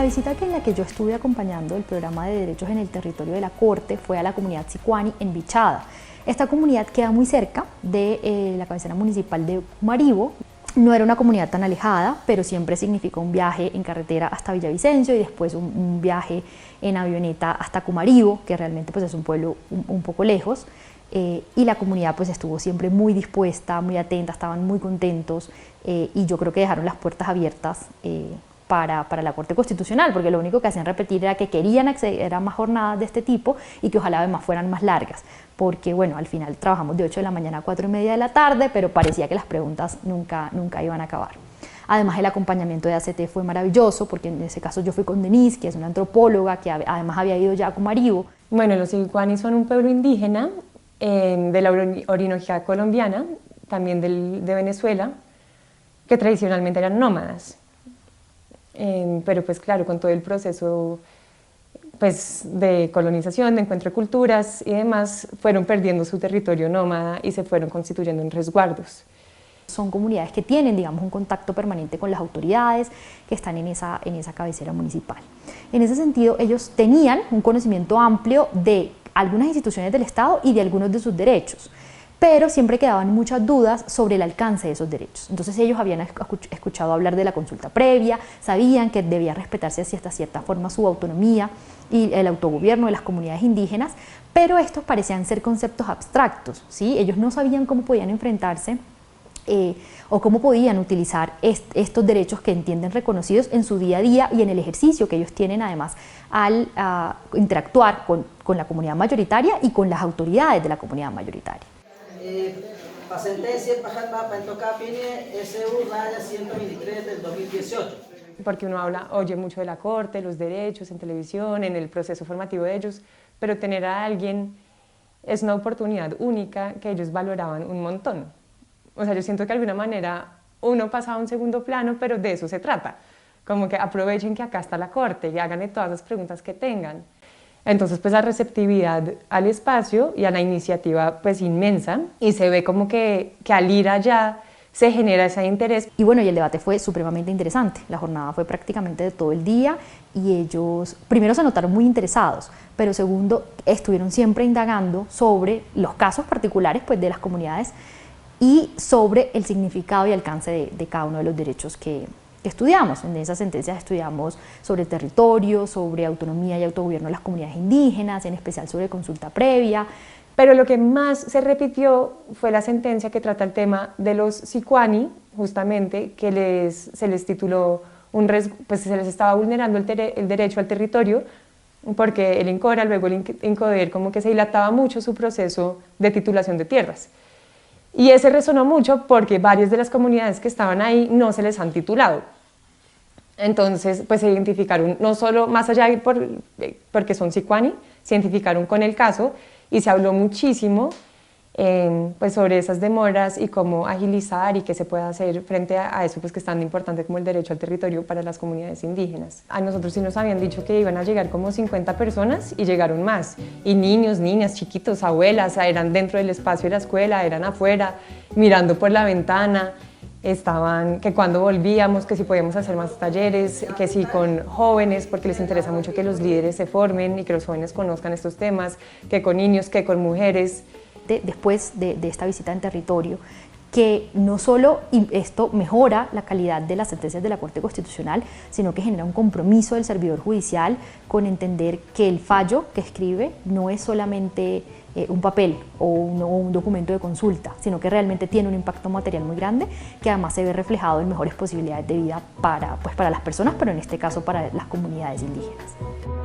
La visita en la que yo estuve acompañando el programa de derechos en el territorio de la Corte fue a la comunidad Sicuani en Bichada. Esta comunidad queda muy cerca de la cabecera municipal de Cumaribo. No era una comunidad tan alejada, pero siempre significó un viaje en carretera hasta Villavicencio y después un viaje en avioneta hasta Cumaribo, que realmente pues, es un pueblo un poco lejos. Y la comunidad pues, estuvo siempre muy dispuesta, muy atenta, estaban muy contentos y yo creo que dejaron las puertas abiertas para la Corte Constitucional, porque lo único que hacían repetir era que querían acceder a más jornadas de este tipo y que ojalá además fueran más largas, porque bueno, al final trabajamos de 8 de la mañana a 4:30 de la tarde, pero parecía que las preguntas nunca iban a acabar. Además el acompañamiento de ACT fue maravilloso, porque en ese caso yo fui con Denise, que es una antropóloga, que además había ido ya a Cumaribo. Bueno, los Sicuani son un pueblo indígena de la Orinoquía colombiana, también de Venezuela, que tradicionalmente eran nómadas. Pero pues claro, con todo el proceso pues, de colonización, de encuentro de culturas y demás, fueron perdiendo su territorio nómada y se fueron constituyendo en resguardos. Son comunidades que tienen, digamos, un contacto permanente con las autoridades que están en esa cabecera municipal. En ese sentido, ellos tenían un conocimiento amplio de algunas instituciones del Estado y de algunos de sus derechos, pero siempre quedaban muchas dudas sobre el alcance de esos derechos. Entonces ellos habían escuchado hablar de la consulta previa, sabían que debía respetarse hasta cierta forma su autonomía y el autogobierno de las comunidades indígenas, pero estos parecían ser conceptos abstractos, ¿sí? Ellos no sabían cómo podían enfrentarse o cómo podían utilizar estos derechos que entienden reconocidos en su día a día y en el ejercicio que ellos tienen además al interactuar con la comunidad mayoritaria y con las autoridades de la comunidad mayoritaria. La sentencia SU raya 123 del 2018. Porque uno oye mucho de la Corte, los derechos en televisión, en el proceso formativo de ellos, pero tener a alguien es una oportunidad única que ellos valoraban un montón. O sea, yo siento que de alguna manera uno pasa a un segundo plano, pero de eso se trata. Como que aprovechen que acá está la Corte y háganle todas las preguntas que tengan. Entonces, pues la receptividad al espacio y a la iniciativa pues inmensa, y se ve como que al ir allá se genera ese interés. Y bueno, y el debate fue supremamente interesante. La jornada fue prácticamente de todo el día y ellos primero se notaron muy interesados, pero segundo estuvieron siempre indagando sobre los casos particulares pues, de las comunidades y sobre el significado y alcance de cada uno de los derechos que estudiamos. En esas sentencias estudiamos sobre territorio, sobre autonomía y autogobierno de las comunidades indígenas, en especial sobre consulta previa. Pero lo que más se repitió fue la sentencia que trata el tema de los Sicuani, justamente, que se les tituló, pues se les estaba vulnerando el derecho al territorio, porque el INCORA, luego el INCODER, como que se dilataba mucho su proceso de titulación de tierras. Y ese resonó mucho porque varias de las comunidades que estaban ahí no se les han titulado. Entonces, pues se identificaron, no solo más allá de porque son Sicuani, se identificaron con el caso y se habló muchísimo pues sobre esas demoras y cómo agilizar y qué se puede hacer frente a eso pues que es tan importante como el derecho al territorio para las comunidades indígenas. A nosotros sí nos habían dicho que iban a llegar como 50 personas y llegaron más, y niños, niñas, chiquitos, abuelas, eran dentro del espacio de la escuela, eran afuera, mirando por la ventana, estaban que cuando volvíamos, que si podíamos hacer más talleres, que si con jóvenes, porque les interesa mucho que los líderes se formen y que los jóvenes conozcan estos temas, que con niños, que con mujeres. Después de esta visita en territorio, que no solo esto mejora la calidad de las sentencias de la Corte Constitucional, sino que genera un compromiso del servidor judicial con entender que el fallo que escribe no es solamente un papel o un documento de consulta, sino que realmente tiene un impacto material muy grande, que además se ve reflejado en mejores posibilidades de vida para las personas, pero en este caso para las comunidades indígenas.